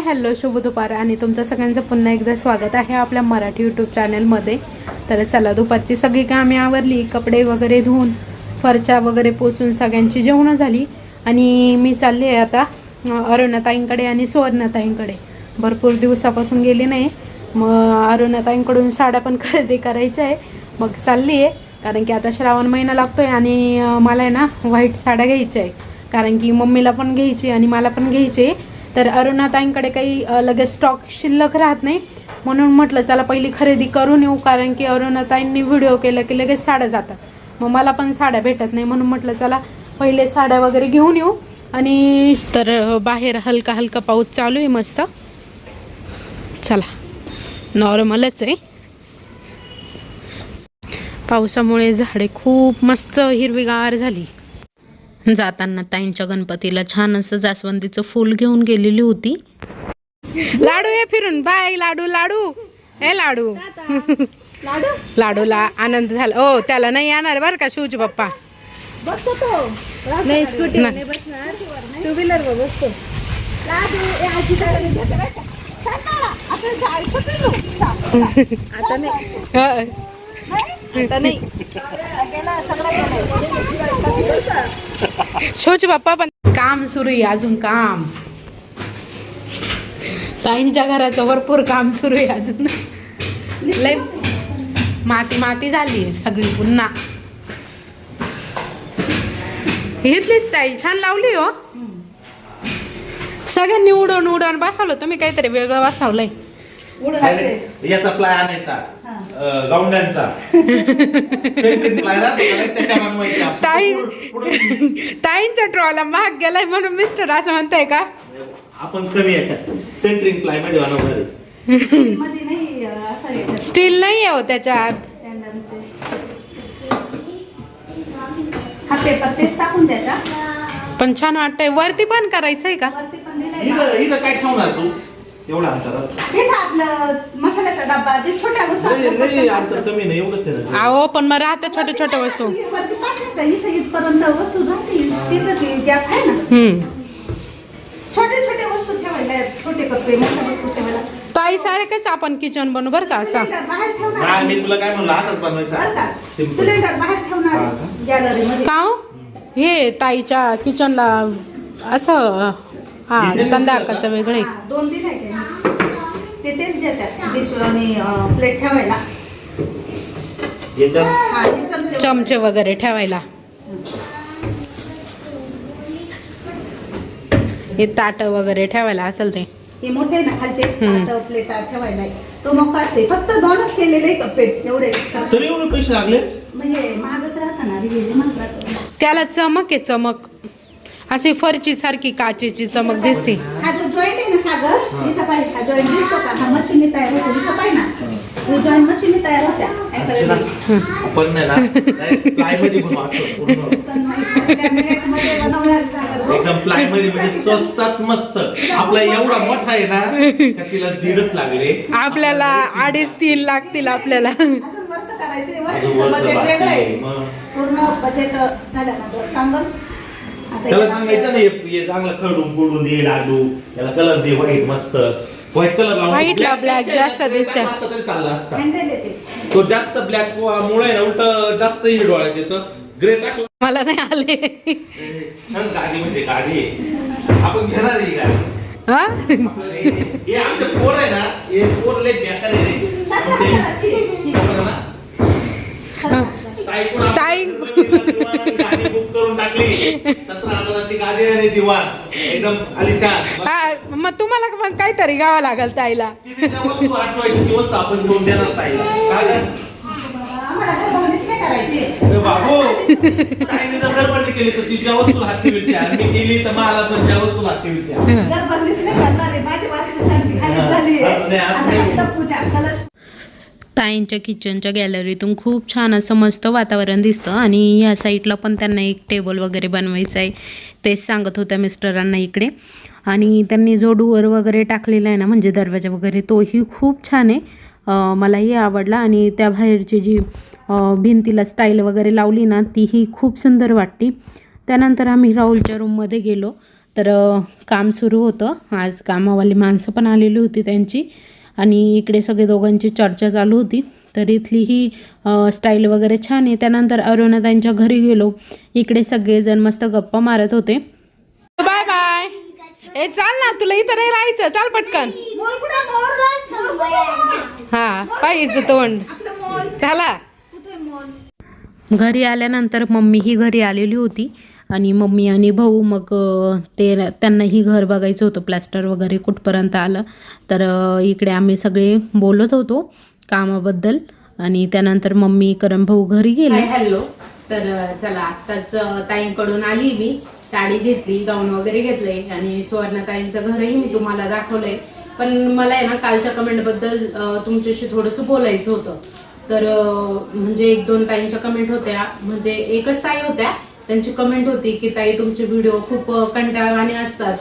Hello शुभ दुपार आणि तुमचं सगळ्यांचं पुन्हा एकदा स्वागत आहे आपल्या मराठी यूट्यूब चॅनलमध्ये। तर चला दुपारची सगळी कामे आवरली, कपडे वगैरे धुवून फरच्या वगैरे पुसून सगळ्यांची जेवण झाली आणि मी चालली आहे आता अरुणाताईंकडे आणि सुवर्णाताईंकडे। भरपूर दिवसापासून गेली नाही, मग अरुणाताईंकडून साड्या पण खरेदी करायच्या आहे, मग चालली आहे कारण की आता श्रावण महिना लागतोय आणि मला आहे ना व्हाईट साड्या घ्यायच्या आहे, कारण की मम्मीला पण घ्यायची आणि मला पण घ्यायची। तर अरुणाताईंकडे काही लगेच स्टॉक शिल्लक राहत नाही, म्हणून म्हटलं चला पहिली खरेदी करून येऊ, कारण की अरुणाताईंनी व्हिडिओ केला की लगेच साड्या जातात, मग मला पण साड्या भेटत नाही, म्हणून म्हटलं चला पहिले साड्या वगैरे घेऊन येऊ। आणि तर बाहेर हलका हलका पाऊस चालू आहे मस्त, चला नॉर्मलच आहे। पावसामुळे झाडे खूप मस्त हिरवीगार झाली। जाताना ताईंच्या गणपतीला छान असं जास्वंदीचं फूल घेऊन गेलेली होती। लाडू ये फिरून, बाय लाडू लाडू हे लाडू लाडूला आनंद झाला। ओ त्याला नाही येणार बरं का शिवजी पप्पा, बसतो तो नाही, स्कूटी नाही बसणार, टू व्हीलर वर बसतो। लाडू ए आजी त्याला घेते बरं का, आपण जायचं पिलो आता नाही, आता नाही गेला सगळा गेला। शिवजी पप्पा पण काम सुरू आहे, अजून काम ताईंच्या घराचं भरपूर काम सुरू आहे अजून, लय माती माती झाली सगळी पुन्हा। घेतलीच ताई, छान लावली हो, सगळ्यांनी उडवून उडवून बसवलं, तुम्ही काहीतरी वेगळं बसवलंय। याचा प्लाय आणायचा, गावंड्यांचा सेंट्रिंग प्लाय त्याच्या बनवायचा। ताईंच्या ट्रॉला महाग गेलाय म्हणून मिस्टर असं म्हणताय का? आपण कमी याच्यात सेंट्रिंग प्लाय मध्ये बनवणार आहे, स्टील नाही आहे हो त्याच्यात। टाकून द्यायचा पण छान वाटतंय, वरती पण करायचंय का? इथं काय ठेवणार तू एवढा अंतरात? इथं आपलं मसाल्याचा डब्बा, जे छोट्या वस्तू अंतर कमी नाही, एवढंच आहे ना। अहो पण मग राहतं छोट्या छोट्या वस्तू, वरती टाकलं का इथं इथपर्यंत वस्तू जातील, तिथं ती गॅप आहे ना। छोटे छोटे वस्तू ठेवायला, छोटे कप्पे, मोठ्या वस्तू ठेवायला। ताई सारखंच आपण किचन बनवू बरं का असं। सिलेंडर बाहेर ठेवणार, मी तुला काय म्हणलं असंच बरं बनवायचा का? सिलेंडर बाहेर ठेवणार आहे गॅलरी मध्ये। का हो? हे ताईच्या किचनला असं हा संध्याकाळचं वेगळे दोन दिन आहे ते तेच देतात, डिश आणि प्लेट ठेवायला, चमचे वगैरे ठेवायला, हे ताट वगैरे ठेवायला असेल ते। हे मोठे ना खालचे ताट प्लेट ठेवायला, तो मोकळाच आहे, फक्त दोनच केलेले कप्पे एवढे। तरी एवढे पैसे लागले म्हणजे महागच राहता ना, महाग राहतो त्याला, चमक आहे चमक, अशी फरची सारखी काचेची चमक दिसते। हा जो जॉईंट आहे ना सागर, इथं पाहिजे हा जॉईंट दिसतो का? हा मशीनी तयार होतो, इथं पाहिजे ना, हे जॉईंट मशीनी तयार होत्या। आपण नाही ना प्लाय मध्ये एकदम प्लाय मध्ये, म्हणजे स्वस्तात मस्त। आपला एवढा मोठा आहे ना, तिला 1.5 लागले, आपल्याला 2.5-3 लागतील आपल्याला। वरचं करायचं, वरचं बजेट वेगळं आहे, पूर्ण बजेट झाल्यानंतर सांगल। त्याला सांगायचं ना हे चांगलं खरडून फोडून दे लाडू, याला कलर दे व्हाईट, मस्त व्हाईट कलर लावून, व्हाईटला ब्लॅक जास्त दिसतं, तरी चालला असता। तो जास्त ब्लॅक मुळे ना उलट जास्त ही डोळ्यात येतं, ग्रे टाकलं मला नाही आले। गाडी म्हणजे गाडी आपण घेणार ही गाडी, हा हे आमचे पोर आहे ना, हे पोर लय बेकार आहे ताई गाडी बुक करून टाकली, 17,000ची गाडी आणि दिवाण एकदम आलिशान। मग तुम्हाला पण काहीतरी घ्यावं लागेल ताईला, वस्तू आठवायची ती वस्तू आपण घेऊन देणार ताईला। बाबू ताईने जर गडबड केली तर तिच्या वस्तू हाती मिळते, आणि मी केली तर मला पण ज्या वस्तू हाती मिळते। ताईंच्या किचनच्या गॅलरीतून खूप छान असं मस्त वातावरण दिसतं, आणि या साईडला पण त्यांना एक टेबल वगैरे बनवायचं आहे, तेच सांगत होत्या मिस्टरांना इकडे। आणि त्यांनी जो डोअर वगैरे टाकलेला आहे ना, म्हणजे दरवाजा वगैरे, तोही खूप छान आहे, मलाही आवडला। आणि त्या बाहेरची जी भिंतीला स्टाईल वगैरे लावली ना, तीही खूप सुंदर वाटते। त्यानंतर आम्ही राहुलच्या रूममध्ये गेलो, तर काम सुरू होतं. आज कामावाली माणसं पण आलेली होती त्यांची, आणि इकडे सगळे दोघांची चर्चा चालू होती. तर इथली ही स्टाईल वगैरे छान आहे. त्यानंतर अरुणाताईंच्या घरी गेलो. इकडे सगळेजण मस्त गप्पा मारत होते. Bye bye. ए चाल ना, तुला इथं नाही राहायचं, चाल पटकन. हा पाहिजे तोंड. चला. घरी आल्यानंतर मम्मी ही घरी आलेली होती, आणि मम्मी आणि भाऊ मग त्यांनाही घर बघायचं होतं, प्लॅस्टर वगैरे कुठपर्यंत आलं. तर इकडे आम्ही सगळे बोलत होतो कामाबद्दल, आणि त्यानंतर मम्मी करण भाऊ घरी गेले. हॅलो. तर चला, आत्ताच ताईंकडून आली मी, साडी घेतली, गाऊन वगैरे घेतले, आणि सुवर्णाताईंचं घरही मी तुम्हाला दाखवलंय. पण मला आहे ना कालच्या कमेंटबद्दल तुमच्याशी थोडंसं बोलायचं होतं. तर म्हणजे 1-2 ताईंच्या कमेंट होत्या, म्हणजे एकच ताई होत्या, त्यांची कमेंट होती की ताई तुमचे व्हिडिओ खूप कंटाळवाणे असतात.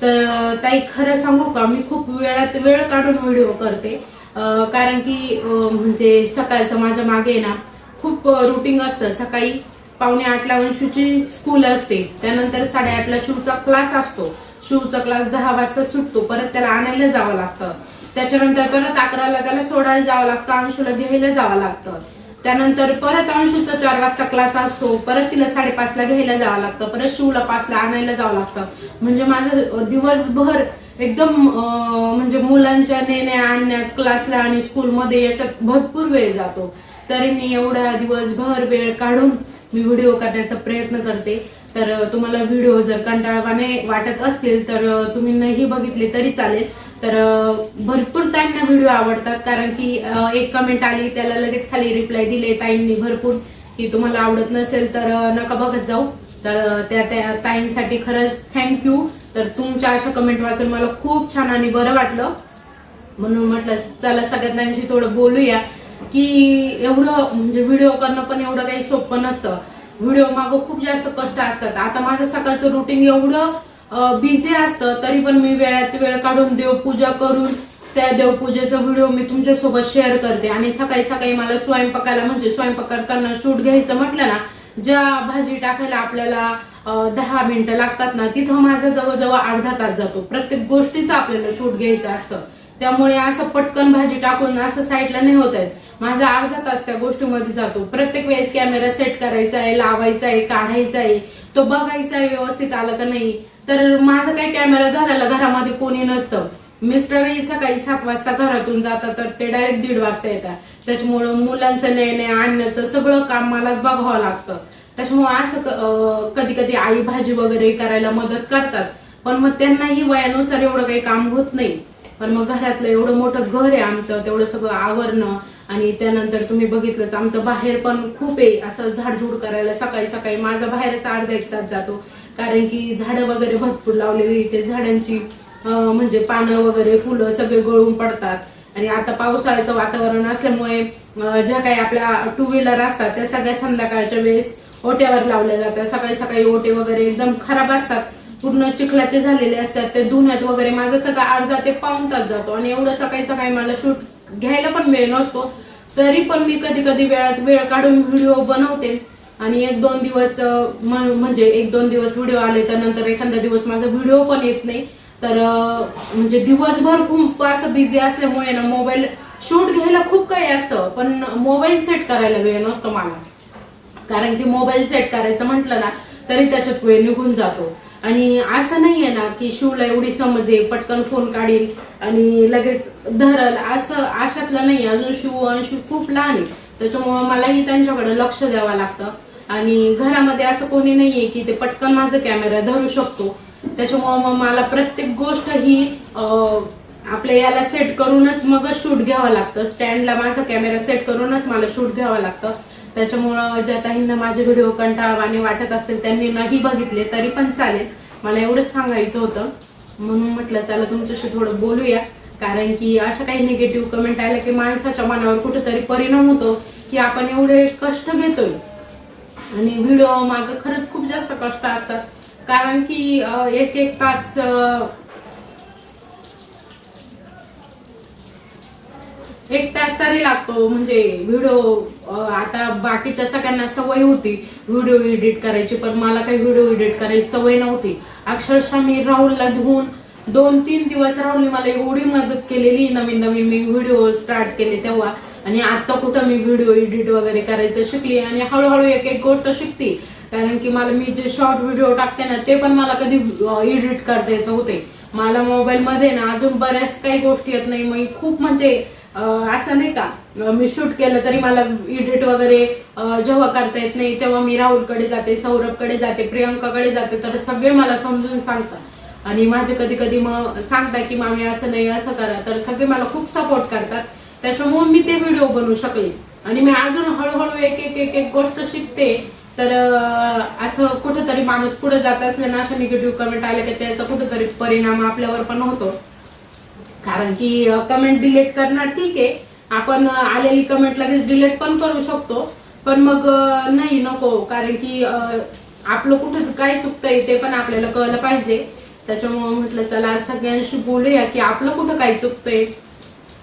तर ताई खरं सांगू का, मी खूप वेळ काढून व्हिडिओ करते, कारण की म्हणजे सकाळचं माझ्या मागे ना खूप रुटीन असतं. सकाळी 7:45ला अंशूची स्कूल असते, त्यानंतर 8:30ला शिवचा क्लास असतो. शिवचा क्लास 10 वाजता सुटतो, परत त्याला आणायला जावं लागतं. त्याच्यानंतर परत 11ला त्याला सोडायला जावं लागतं, अंशूला घ्यायला जावं लागतं. त्यानंतर परत अंशूचा 4 वाजता क्लास असतो, परत तिला 5:30ला घ्यायला जावं लागतं, परत शिवला 5ला आणायला जावं लागतं. म्हणजे माझं दिवसभर एकदम म्हणजे मुलांच्या नेण्या आणण्यात, क्लासला आणि स्कूलमध्ये याच्यात भरपूर वेळ जातो. तरी मी एवढा दिवसभर वेळ काढून मी व्हिडिओ करण्याचा प्रयत्न करते. तर तुम्हाला व्हिडिओ जर कंटाळवाणे वाटत असतील तर तुम्ही नाही बघितले तरी चालेल. तर भरपूर ताईंना व्हिडिओ आवडतात, कारण की एक कमेंट आली, त्याला लगेच खाली रिप्लाय दिले ताईंनी भरपूर की तुम्हाला आवडत नसेल तर नका बघत जाऊ. तर त्या ताईंसाठी खरंच थँक्यू. तर तुमच्या अशा कमेंट वाचून मला खूप छान आणि बरं वाटलं, म्हणून म्हटलं चला सगळ्यांशी थोडं बोलूया की एवढं म्हणजे व्हिडिओ करणं पण एवढं काही सोपं नसतं. व्हिडिओ मागं खूप जास्त कष्ट असतात. आता माझं सकाळचं रुटीन एवढं बिझी असतं, तरी पण मी वेळात वेळ काढून देवपूजा करून त्या देवपूजेचा व्हिडिओ मी तुमच्यासोबत शेअर करते. आणि सकाळी सकाळी मला स्वयंपाकाला म्हणजे स्वयंपाक करताना शूट घ्यायचं म्हटलं ना, ज्या भाजी टाकायला आपल्याला 10 मिनिटं लागतात ना, तिथं माझा जवळजवळ अर्धा तास जातो. प्रत्येक गोष्टीचं आपल्याला शूट घ्यायचं असतं, त्यामुळे असं पटकन भाजी टाकून असं साईडला नाही होत आहे. माझा अर्धा तास त्या गोष्टीमध्ये जातो. प्रत्येक वेळेस कॅमेरा सेट करायचा आहे, लावायचा आहे, काढायचा आहे, तो बघायचा आहे व्यवस्थित आलं का नाही. तर माझं काही कॅमेरा धरायला घरामध्ये कोणी नसतं. मिस्टरही सकाळी 7 वाजता घरातून जातात, तर ते डायरेक्ट 1:30 वाजता येतात. त्याच्यामुळं मुलांचं नेण्या आणण्याचं सगळं काम मला बघावं लागतं. त्याच्यामुळे असं कधी कधी आई भाजी वगैरे करायला मदत करतात, पण मग त्यांनाही वयानुसार एवढं काही काम होत नाही. पण मग घरातलं एवढं मोठं घर आहे आमचं, तेवढं सगळं आवरणं, आणि त्यानंतर तुम्ही बघितलंच आमचं बाहेर पण खूप आहे असं झाडझूड करायला. सकाळी सकाळी माझा बाहेरच अर्धा 1 तास जातो, कारण की झाडं वगैरे भरपूर लावलेली, ते झाडांची म्हणजे पानं वगैरे फुलं सगळे गळून पडतात. आणि आता पावसाळ्याचं वातावरण असल्यामुळे ज्या काही आपल्या 2 व्हीलर असतात त्या सगळ्या संध्याकाळच्या वेळेस ओट्यावर लावल्या जातात. सकाळी सकाळी ओटे वगैरे एकदम खराब असतात, पूर्ण चिखलाचे झालेले असतात, ते धुण्यात वगैरे माझा सगळा अर्धा ते पाऊण तास जातो. आणि एवढं सकाळी सकाळी मला शूट घ्यायला पण वेळ नसतो, तरी पण मी कधी कधी वेळात वेळ काढून व्हिडिओ बनवते. आणि 1-2 दिवस म्हणजे 1-2 दिवस व्हिडिओ आले, तर नंतर एखादा दिवस माझा व्हिडिओ पण येत नाही. तर म्हणजे दिवसभर खूप असं बिझी असल्यामुळे ना मोबाईल शूट घ्यायला खूप काही असतं, पण मोबाईल सेट करायला वेळ नसतो मला. कारण की मोबाईल सेट करायचं म्हटलं ना तरी त्याच्यात वेळ निघून जातो. आणि असं नाही आहे ना की शिवला एवढी समज आहे, पटकन फोन काढील आणि लगेच धरल, असं अशातलं नाही. अजून अंशू खूप लहान आहे, त्याच्यामुळं मलाही त्यांच्याकडे लक्ष द्यावं लागतं. आणि घरामध्ये असं कोणी नाहीये की ते पटकन माझं कॅमेरा धरू शकतो. त्याच्यामुळं मग मला प्रत्येक गोष्ट ही आपल्या याला सेट करूनच मगच शूट घ्यावं लागतं. स्टँडला माझा कॅमेरा सेट करूनच मला शूट घ्यावं लागतं. त्याच्यामुळं ज्या ताईंना माझे व्हिडिओ कंटाळवाणे वाटत असतील त्यांनी नाही बघितले तरी पण चालेल, मला एवढंच सांगायचं होतं. म्हणून म्हटलं चला तुमच्याशी थोडं बोलूया, कारण की अशा काही निगेटिव्ह कमेंट आल्या की माणसाच्या मनावर कुठेतरी परिणाम होतो की आपण एवढे कष्ट घेतोय. आणि व्हिडिओ मागे खरंच खूप जास्त कष्ट असतात, कारण की 1-1 तास एक तास तरी लागतो. म्हणजे व्हिडिओ आता बाकीच्या सगळ्यांना सवय होती व्हिडिओ एडिट करायची, पण मला काही व्हिडिओ एडिट करायची सवय नव्हती. अक्षरशः मी राहुलला घेऊन 2-3 दिवस राहुलने मला एवढी मदत केलेली. नवीन नवीन मी व्हिडिओ स्टार्ट केले तेव्हा, आणि आता कुठं मी व्हिडिओ एडिट वगैरे करायचं शिकली आणि हळूहळू एक एक गोष्ट शिकते. कारण की मला मी जे शॉर्ट व्हिडिओ टाकते ना ते पण मला कधी एडिट करता येत होते. मला मोबाईल मध्ये ना अजून बऱ्याच काही गोष्टी येत नाही. मी खूप म्हणजे असं नाही का, मी शूट केलं तरी मला एडिट वगैरे जेव्हा करता येत नाही तेव्हा मी राहुलकडे जाते, सौरभकडे जाते, प्रियंकाकडे जाते, तर सगळे मला समजून सांगतात. आणि माझे कधी कधी मग सांगतात की मामी असं नाही असं करा, तर सगळे मला खूप सपोर्ट करतात. त्याच्यामुळे मी ते व्हिडिओ बनवू शकले. आणि मी अजून हळूहळू एक एक गोष्ट शिकते. तर असं कुठेतरी माणूस पुढे जात असल्यानं अशा निगेटिव्ह कमेंट आले की त्याचा कुठेतरी परिणाम आपल्यावर पण होतो. कारण की कमेंट डिलीट करणार ठीक आहे, आपण आलेली कमेंट लगेच डिलीट पण करू शकतो, पण मग नाही नको. कारण की आपलं कुठं काय चुकतंय ते पण आपल्याला कळलं पाहिजे. त्याच्यामुळे म्हटलं चला सगळ्यांशी बोलूया की आपलं कुठं काय चुकतंय.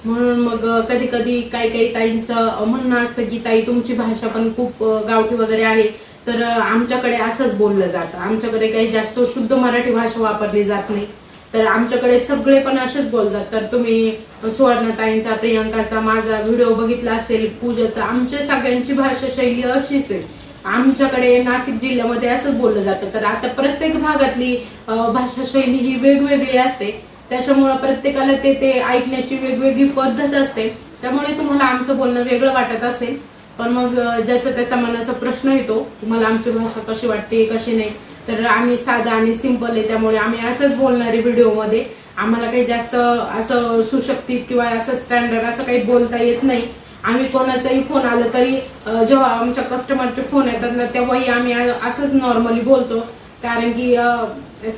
म्हणून मग कधी कधी काही ताईंचं म्हणणं असतं की ताई तुमची भाषा पण खूप गावठी वगैरे आहे, तर आमच्याकडे असंच बोललं जातं, आमच्याकडे काही जास्त शुद्ध मराठी भाषा वापरली जात नाही, तर आमच्याकडे सगळे पण असेच बोलतात. तर तुम्ही सुवर्णताईंचा, प्रियंकाचा, माझा व्हिडिओ बघितला असेल, पूजाचा, आमच्या सगळ्यांची भाषा शैली अशीच आहे. आमच्याकडे नाशिक जिल्ह्यामध्ये असंच बोललं जातं. तर आता प्रत्येक भागातली भाषा शैली ही वेगवेगळी असते. त्याच्यामुळं प्रत्येकाला ते ऐकण्याची वेगवेगळी पद्धत असते. त्यामुळे तुम्हाला आमचं बोलणं वेगळं वाटत असेल, पण मग ज्याचा त्याचा मनाचा प्रश्न येतो, तुम्हाला आमची भाषा कशी वाटते कशी नाही. तर आम्ही साधा आणि सिंपल आहे, त्यामुळे आम्ही असंच बोलणारे व्हिडिओमध्ये. आम्हाला काही जास्त असं सुशक्तित किंवा असं स्टँडर्ड असं काही बोलता येत नाही. आम्ही कोणाचाही फोन आला तरी जेव्हा आमच्या कस्टमरचे फोन येतात ना तेव्हाही आम्ही असंच नॉर्मली बोलतो. कारण की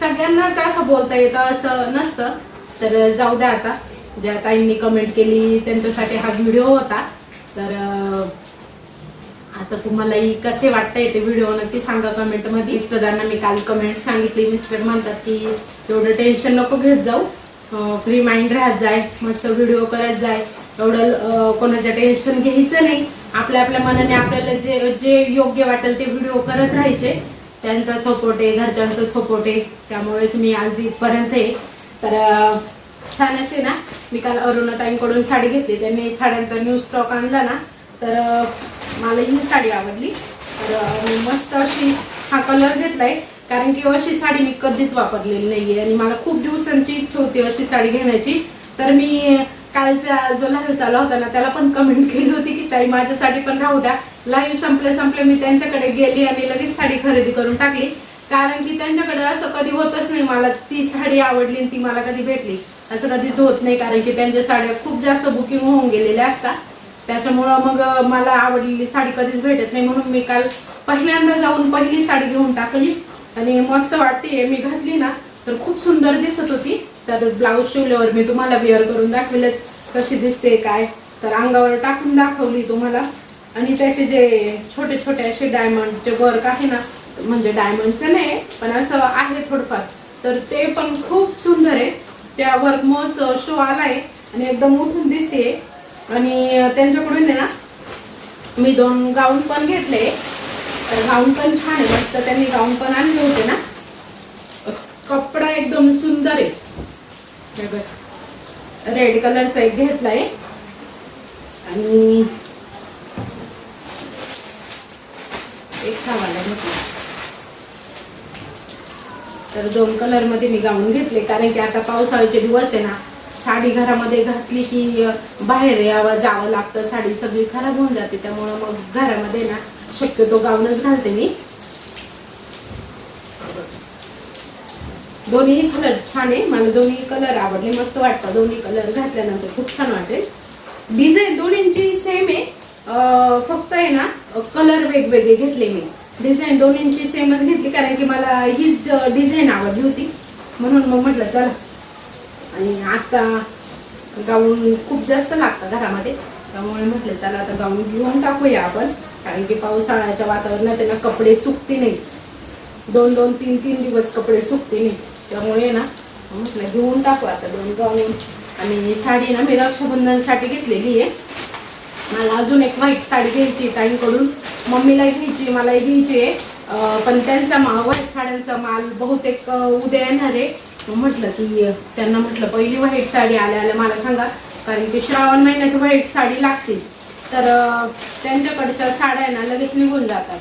सगळ्यांनाच असं बोलता येतं असं नसतं. तर जाऊ द्या, आता ज्या ताईंनी कमेंट केली त्यांच्यासाठी हा व्हिडिओ होता. तर आता तुम्हालाही कसे वाटतंय ते व्हिडिओ नक्की सांगा कमेंटमध्ये. मिस्टरांना मी काल कमेंट सांगितली, मिस्टर म्हणतात की एवढं टेन्शन नको घेत जाऊ, फ्री माइंड राहत जाय, मस्त व्हिडिओ करत जाय, एवढं कोणाचं टेन्शन घ्यायचं नाही. आपल्या आपल्या मनाने आपल्याला जे योग्य वाटेल ते व्हिडिओ करत राहायचे. त्यांचा सपोर्ट आहे, घरच्यांचा सपोर्ट आहे, त्यामुळेच मी आज इथपर्यंत आहे. तर छान असे ना, मी काल अरुणाताईंकडून साडी घेतली, त्यांनी साड्यांचा न्यू स्टॉक आणला ना, तर मला ही साडी आवडली. तर मस्त अशी हा कलर घेतलाय. कारण की अशी साडी मी कधीच वापरलेली नाहीये आणि मला खूप दिवसांची इच्छा होती अशी साडी घेण्याची. तर मी कालचा जो लाईव्ह चालू होता ना त्याला पण कमेंट केली होती की ताई माझ्यासाठी पण राहू द्या. लाईव्ह संपले मी त्यांच्याकडे गेली आणि लगेच साडी खरेदी करून टाकली. कारण की त्यांच्याकडे असं कधी होतच नाही, मला ती साडी आवडली आणि ती मला कधी भेटली असं कधीच होत नाही. कारण की त्यांच्या साड्या खूप जास्त बुकिंग होऊन गेलेल्या असतात. त्याच्यामुळं मग मला आवडलेली साडी कधीच भेटत नाही. म्हणून मी काल पहिल्यांदा जाऊन पहिली साडी घेऊन टाकली आणि मस्त वाटते. मी घातली ना तर खूप सुंदर दिसत होती. तर ब्लाऊज शिवल्यावर मी तुम्हाला वेअर करून दाखवलेच कशी दिसते काय. तर अंगावर टाकून दाखवली तुम्हाला. आणि त्याचे जे छोटे छोटे असे डायमंडचे वर्क आहे ना, म्हणजे डायमंडचं नाही पण असं आहे थोडंफार, तर ते पण खूप सुंदर आहे. त्या वर्कमुळेच शो आलाय आणि एकदम उठून दिसते. आणि त्यांच्याकडून आहे ना मी 2 गाऊन पण घेतले. तर गाऊन पण छान आहे, मस्त त्यांनी गाऊन पण आणले होते ना. कपडा एकदम सुंदर आहे. रेड कलरचा एक घेतलाय आणि एक खावाला घेतला. तर 2 कलर मध्ये मी गाऊन घेतले. कारण की आता पावसाळ्याचे दिवस आहे ना, साडी घरामध्ये घातली की बाहेर जावं लागतं, साडी सगळी खराब होऊन जाते. त्यामुळं मग घरामध्ये ना शक्यतो गाऊनच घालते मी. दोन्ही कलर छान आहे, मला दोन्ही कलर आवडले, मस्त वाटतं. दोन्ही कलर घातल्यानंतर खूप छान वाटेल. डिझाईन दोन्हींची सेम आहे, फक्त आहे ना कलर वेगवेगळे घेतले मी. डिझाईन दोन्हींची सेमच घेतली कारण की मला हीच डिझाईन आवडली होती, म्हणून मग म्हटलं चला. आणि आता गाऊन खूप जास्त लागतं घरामध्ये, त्यामुळे म्हटलं चला आता गाऊन घेऊन टाकूया आपण. कारण की पावसाळ्याच्या वातावरणात त्यांना कपडे सुकते नाही, 2-2, 3-3 दिवस कपडे सुकते नाही. त्यामुळे ना म्हटलं घेऊन टाकू आता 2 गाऊन. आणि साडी ना मी रक्षाबंधनसाठी घेतलेली आहे. मला अजून एक व्हाईट साडी घ्यायची ताईंकडून, मम्मीला घ्यायची, मलाही घ्यायची आहे. पण त्यांचा व्हाईट साड्यांचा माल बहुतेक उद्या येणार आहे. म्हटलं की त्यांना म्हटलं पहिली व्हाईट साडी आल्या मला सांगा, कारण की श्रावण महिन्यात व्हाईट साडी लागते. तर त्यांच्याकडच्या साड्या ना लगेच निघून जातात.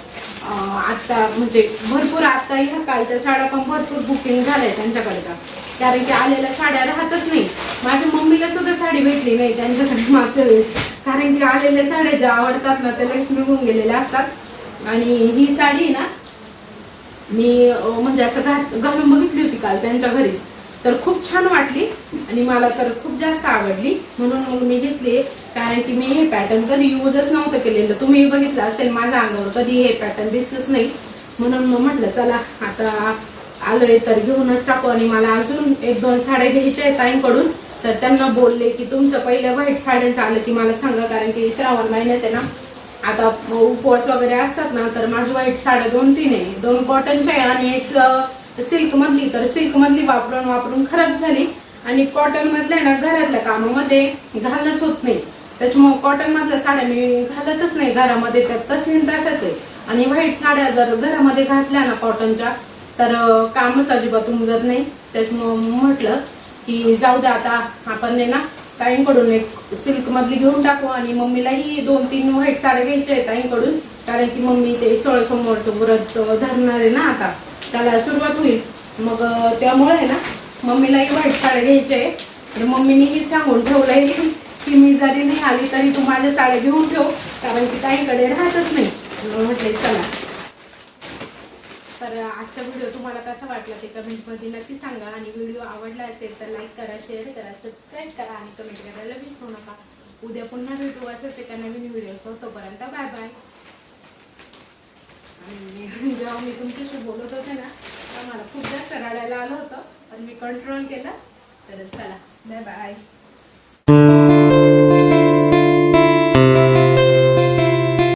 आता म्हणजे भरपूर आता ह्या कालच्या साड्या पण भरपूर बुकिंग झालंय त्यांच्याकडच्या, कारण की आलेल्या साड्या राहतच नाही. माझ्या मम्मीला सुद्धा साडी भेटली नाही त्यांच्याकडे मागच्या वेळेस, कारण की आलेल्या साड्या ज्या आवडतात ना त्या लगेच निघून गेलेल्या असतात. आणि ही साडी ना मी म्हणजे असं घालून बघितली होती काल त्यांच्या घरी, तर खूप छान वाटली आणि मला तर खूप जास्त आवडली, म्हणून मग मी घेतली. कारण की मी हे पॅटर्न कधी यूजच नव्हतं केलेलं. तुम्ही बघितलं असेल माझ्या अंगावर कधी हे पॅटर्न दिसलंच नाही, म्हणून मग म्हटलं चला आता आलोय तर घेऊनच टाकू. आणि मला अजून 1-2 साड्या घ्यायच्या आहेत ताईंकडून, तर त्यांना बोलले की तुमचं पहिल्या व्हाईट साड्यांचं आलं की मला सांगा, कारण की श्रावण महिन्यात आहे ना आता उपवास वगैरे असतात ना, तर माझी व्हाईट साड्या 2-3 आहे. 2 कॉटनच्या आहे आणि एक सिल्क मधली. तर सिल्क मधली वापरून खराब झाली आणि कॉटन मधल्या ना घरातल्या कामामध्ये घालणंच होत नाही, त्याच्यामुळे कॉटन मधल्या साड्या मी घालतच नाही घरामध्ये, त्यात तशाच आहे. आणि व्हाईट साड्या जर घरामध्ये घातल्या ना कॉटनच्या तर कामच अजिबात उमजत नाही. त्याच्यामुळं म्हटलं की जाऊ द्या आता आपण आहे ना ताईंकडून एक सिल्क मधली घेऊन टाकू. आणि मम्मीलाही 2-3 व्हाईट साड्या घ्यायच्या आहेत ताईंकडून, कारण की मम्मी ते 16 सोमवारचं व्रत धरणार आहे ना, आता त्याला सुरुवात होईल. मग त्यामुळे ना मम्मीलाही व्हाईट साड्या घ्यायच्या आहे. आणि मम्मीनेही सांगून ठेवलंय की मी जरी नाही आली तरी तू माझ्या साड्या घेऊन ठेव, कारण की ताईंकडे राहतच नाही. म्हटले चला. तर आजचा व्हिडिओ तुम्हाला कसा वाटला ते कमेंटमध्ये नक्की सांगा. आणि व्हिडिओ आवडला असेल तर लाईक करा, शेअर करा, सबस्क्राईब करा आणि कमेंट करायला विसरू नका. उद्या पुन्हा भेटू असेच एका नवीन व्हिडिओ. तोपर्यंत बाय बाय. आणि जेव्हा मी तुमच्याशी बोलत होते ना तर मला खूप जास्त रडायला आलं होतं, पण मी कंट्रोल केलं. तर चला बाय बाय.